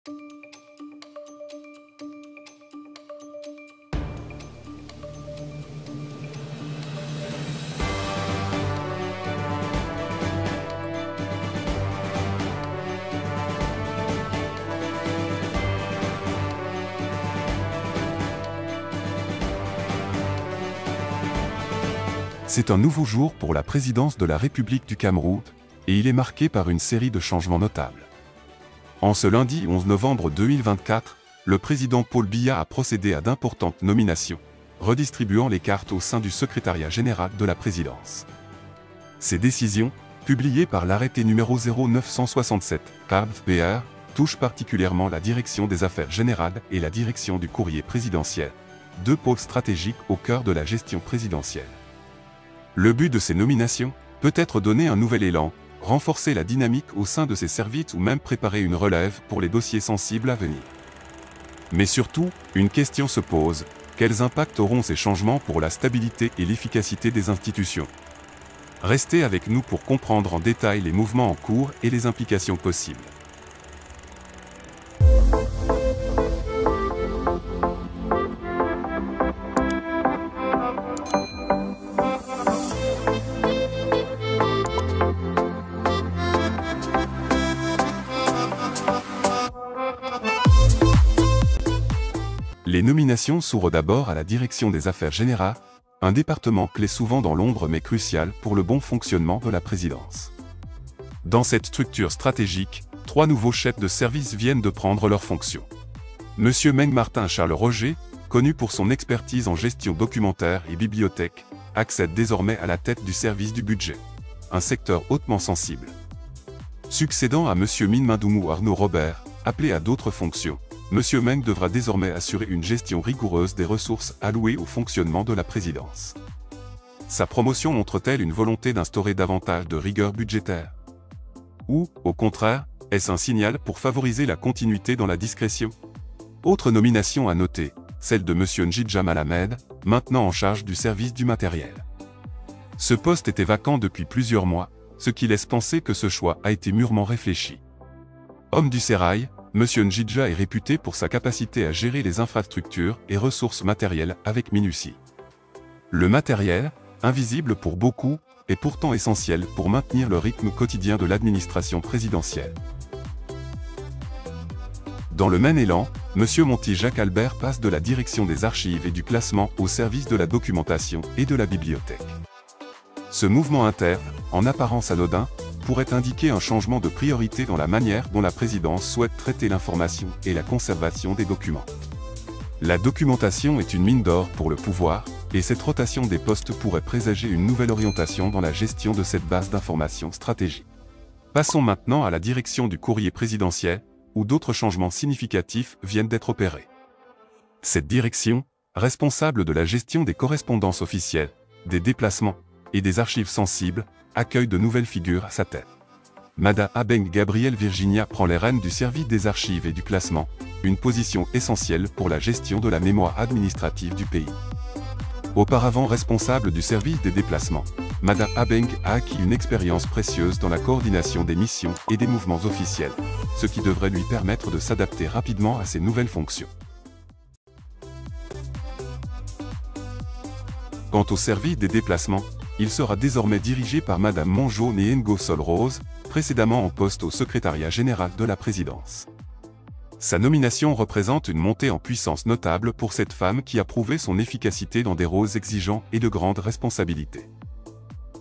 C'est un nouveau jour pour la présidence de la République du Cameroun, et il est marqué par une série de changements notables. En ce lundi 11 novembre 2024, le président Paul Biya a procédé à d'importantes nominations, redistribuant les cartes au sein du secrétariat général de la présidence. Ces décisions, publiées par l'arrêté numéro 0967 CARB-BR, touchent particulièrement la direction des affaires générales et la direction du courrier présidentiel, deux pôles stratégiques au cœur de la gestion présidentielle. Le but de ces nominations peut être donner un nouvel élan, renforcer la dynamique au sein de ces services ou même préparer une relève pour les dossiers sensibles à venir. Mais surtout, une question se pose, quels impacts auront ces changements pour la stabilité et l'efficacité des institutions? Restez avec nous pour comprendre en détail les mouvements en cours et les implications possibles. Les nominations s'ouvrent d'abord à la direction des affaires générales, un département clé souvent dans l'ombre mais crucial pour le bon fonctionnement de la présidence. Dans cette structure stratégique, trois nouveaux chefs de service viennent de prendre leurs fonctions. Monsieur Meng Martin Charles Roger, connu pour son expertise en gestion documentaire et bibliothèque, accède désormais à la tête du service du budget, un secteur hautement sensible. Succédant à Monsieur Min Mindoumou Arnaud Robert, appelé à d'autres fonctions, Monsieur Meng devra désormais assurer une gestion rigoureuse des ressources allouées au fonctionnement de la présidence. Sa promotion montre-t-elle une volonté d'instaurer davantage de rigueur budgétaire? Ou, au contraire, est-ce un signal pour favoriser la continuité dans la discrétion? Autre nomination à noter, celle de Monsieur Njidja Malamed, maintenant en charge du service du matériel. Ce poste était vacant depuis plusieurs mois, ce qui laisse penser que ce choix a été mûrement réfléchi. Homme du sérail, Monsieur Njidja est réputé pour sa capacité à gérer les infrastructures et ressources matérielles avec minutie. Le matériel, invisible pour beaucoup, est pourtant essentiel pour maintenir le rythme quotidien de l'administration présidentielle. Dans le même élan, Monsieur Monty Jacques Albert passe de la direction des archives et du classement au service de la documentation et de la bibliothèque. Ce mouvement interne, en apparence anodin, pourrait indiquer un changement de priorité dans la manière dont la présidence souhaite traiter l'information et la conservation des documents. La documentation est une mine d'or pour le pouvoir, et cette rotation des postes pourrait présager une nouvelle orientation dans la gestion de cette base d'informations stratégique. Passons maintenant à la direction du courrier présidentiel, où d'autres changements significatifs viennent d'être opérés. Cette direction, responsable de la gestion des correspondances officielles, des déplacements et des archives sensibles, accueille de nouvelles figures à sa tête. Madame Abeng Gabrielle Virginia prend les rênes du service des archives et du classement, une position essentielle pour la gestion de la mémoire administrative du pays. Auparavant responsable du service des déplacements, Madame Abeng a acquis une expérience précieuse dans la coordination des missions et des mouvements officiels, ce qui devrait lui permettre de s'adapter rapidement à ces nouvelles fonctions. Quant au service des déplacements, il sera désormais dirigé par Madame Monjo Nengo Sol Rose, précédemment en poste au secrétariat général de la présidence. Sa nomination représente une montée en puissance notable pour cette femme qui a prouvé son efficacité dans des rôles exigeants et de grandes responsabilités.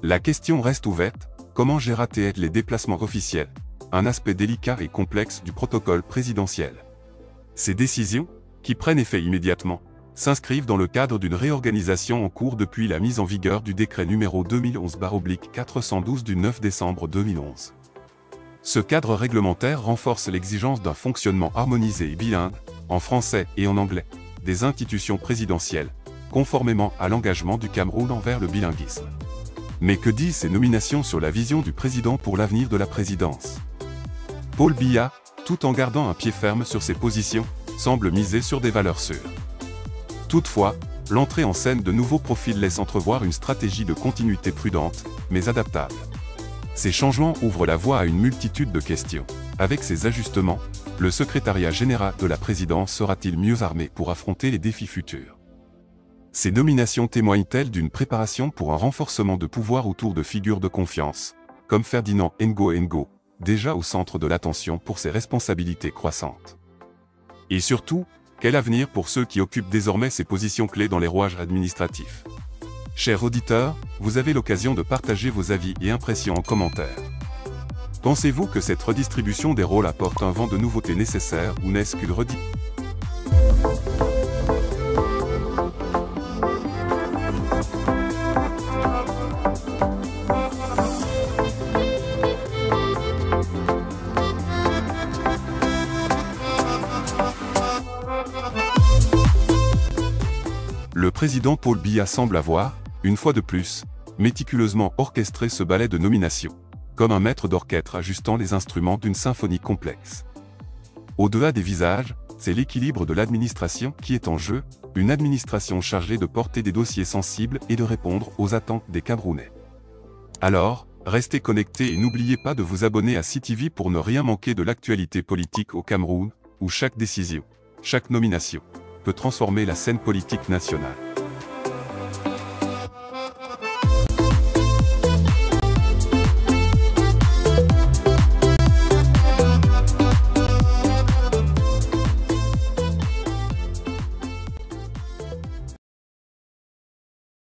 La question reste ouverte, comment gérer les déplacements officiels, un aspect délicat et complexe du protocole présidentiel. Ces décisions, qui prennent effet immédiatement, s'inscrivent dans le cadre d'une réorganisation en cours depuis la mise en vigueur du décret numéro 2011/412 du 9 décembre 2011. Ce cadre réglementaire renforce l'exigence d'un fonctionnement harmonisé et bilingue, en français et en anglais, des institutions présidentielles, conformément à l'engagement du Cameroun envers le bilinguisme. Mais que disent ces nominations sur la vision du président pour l'avenir de la présidence? Paul Biya, tout en gardant un pied ferme sur ses positions, semble miser sur des valeurs sûres. Toutefois, l'entrée en scène de nouveaux profils laisse entrevoir une stratégie de continuité prudente, mais adaptable. Ces changements ouvrent la voie à une multitude de questions. Avec ces ajustements, Le secrétariat général de la présidence sera-t-il mieux armé pour affronter les défis futurs? Ces nominations témoignent-elles d'une préparation pour un renforcement de pouvoir autour de figures de confiance, comme Ferdinand Ngo, déjà au centre de l'attention pour ses responsabilités croissantes? Et surtout, quel avenir pour ceux qui occupent désormais ces positions clés dans les rouages administratifs? Chers auditeurs, vous avez l'occasion de partager vos avis et impressions en commentaire. Pensez-vous que cette redistribution des rôles apporte un vent de nouveauté nécessaire ou n'est-ce qu'une redistribution? Le président Paul Biya semble avoir, une fois de plus, méticuleusement orchestré ce ballet de nomination, comme un maître d'orchestre ajustant les instruments d'une symphonie complexe. Au-delà des visages, c'est l'équilibre de l'administration qui est en jeu, une administration chargée de porter des dossiers sensibles et de répondre aux attentes des Camerounais. Alors, restez connectés et n'oubliez pas de vous abonner à CTV pour ne rien manquer de l'actualité politique au Cameroun, où chaque décision, chaque nomination, peut transformer la scène politique nationale.